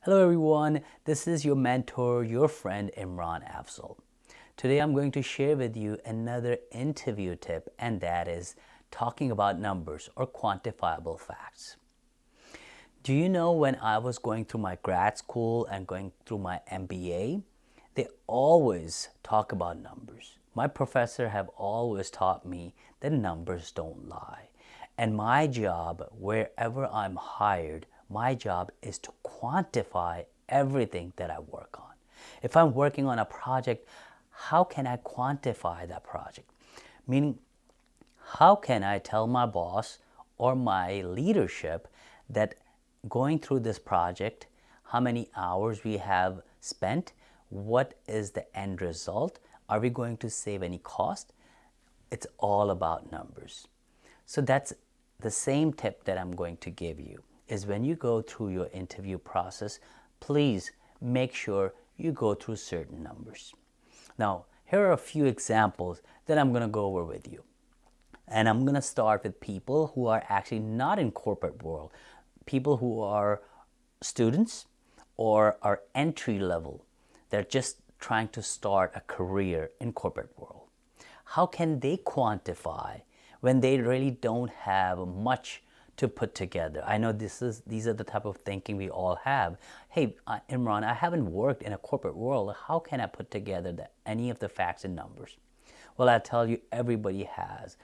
Hello everyone, this is your mentor, your friend Imran Afzal. Today I'm going to share with you another interview tip, and that is talking about numbers or quantifiable facts. Do you know when I was going through my grad school and going through my MBA, they always talk about numbers. My professor have always taught me that numbers don't lie. And my job, wherever I'm hired, my job is to quantify everything that I work on. If I'm working on a project, how can I quantify that project? Meaning, how can I tell my boss or my leadership that going through this project, how many hours we have spent, what is the end result, are we going to save any cost? It's all about numbers. So that's the same tip that I'm going to give you is when you go through your interview process, please make sure you go through certain numbers. Now, here are a few examples that I'm going to go over with you. And I'm going to start with people who are actually not in corporate world, people who are students or are entry level. They're just trying to start a career in corporate world. How can they quantify when they really don't have much to put together? I know these are the type of thinking we all have. Hey, Imran, I haven't worked in a corporate world. How can I put together any of the facts and numbers? Well, I tell you, everybody has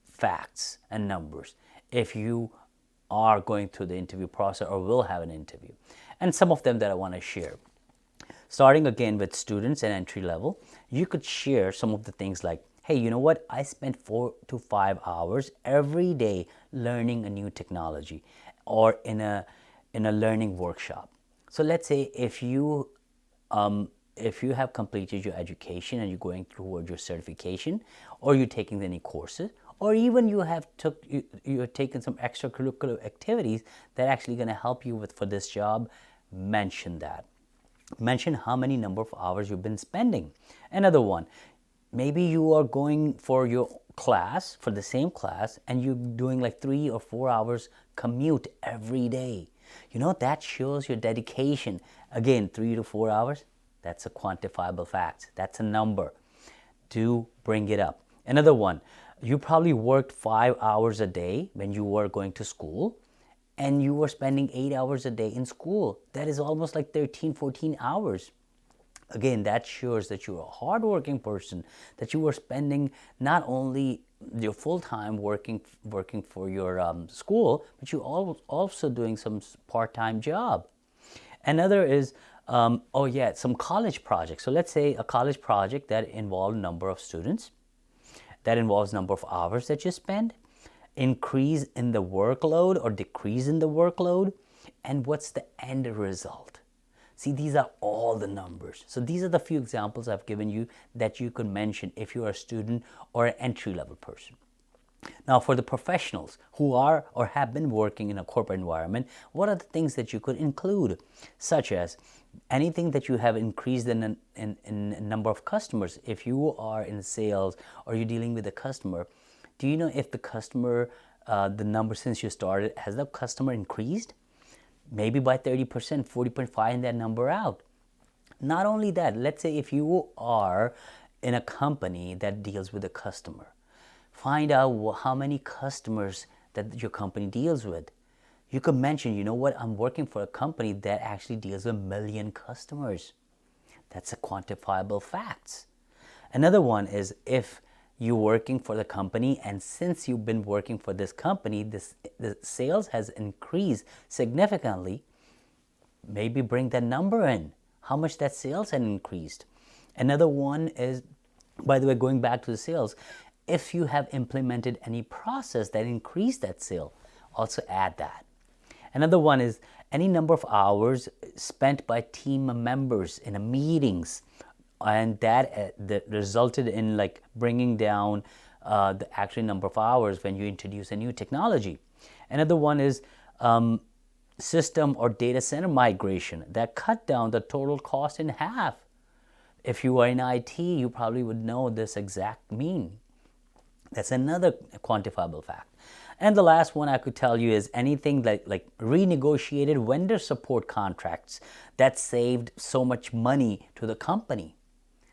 facts and numbers if you are going through the interview process or will have an interview. And some of them that I want to share. Starting again with students and entry level, you could share some of the things like, hey, you know what? I spent 4 to 5 hours every day learning a new technology or in a learning workshop. So let's say if you have completed your education and you're going toward your certification, or you're taking any courses, or even you have taken some extracurricular activities that are actually going to help you for this job, mention that. Mention how many number of hours you've been spending. Another one, maybe you are going for your class, for the same class, and you're doing like 3 or 4 hours commute every day. That shows your dedication. Again, 3 to 4 hours, that's a quantifiable fact. That's a number. Do bring it up. Another one, you probably worked 5 hours a day when you were going to school, and you were spending 8 hours a day in school. That is almost like 13, 14 hours. Again, that shows that you're a hardworking person, that you were spending not only your full time working for your school, but you also doing some part-time job. Another is, some college projects. So let's say a college project that involves a number of students, that involves number of hours that you spend, increase in the workload or decrease in the workload, and what's the end result. See, these are all the numbers. So these are the few examples I've given you that you could mention if you're a student or an entry-level person. Now, for the professionals who are or have been working in a corporate environment, what are the things that you could include? Such as anything that you have increased in number of customers. If you are in sales or you're dealing with a customer, do you know if the customer, the number since you started, has the customer increased? Maybe by 30%, 40%, find that number out. Not only that, let's say if you are in a company that deals with a customer, find out how many customers that your company deals with. You could mention, you know what, I'm working for a company that actually deals with 1 million customers. That's a quantifiable fact. Another one is if you're working for the company, and since you've been working for this company, the sales has increased significantly, maybe bring that number in, how much that sales had increased. Another one is, by the way, going back to the sales, if you have implemented any process that increased that sale, also add that. Another one is any number of hours spent by team members in meetings, and that resulted in like bringing down the actual number of hours when you introduce a new technology. Another one is system or data center migration that cut down the total cost in half. If you are in IT, you probably would know this exact mean. That's another quantifiable fact. And the last one I could tell you is anything like renegotiated vendor support contracts that saved so much money to the company.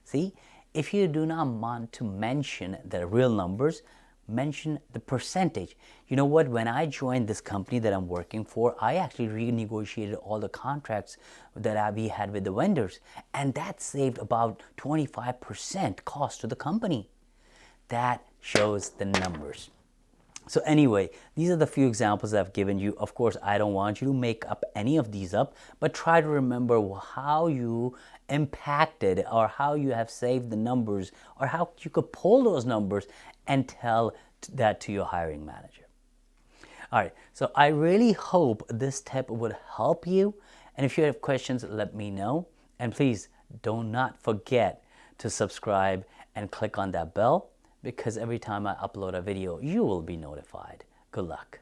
See, if you do not want to mention the real numbers, mention the percentage. You know what? When I joined this company that I'm working for, I actually renegotiated all the contracts that we had with the vendors, and that saved about 25% cost to the company. That shows the numbers. So anyway, these are the few examples I've given you. Of course, I don't want you to make up any of these up, but try to remember how you impacted or how you have saved the numbers or how you could pull those numbers and tell that to your hiring manager. All right, so I really hope this tip would help you. And if you have questions, let me know. And please do not forget to subscribe and click on that bell, because every time I upload a video, you will be notified. Good luck.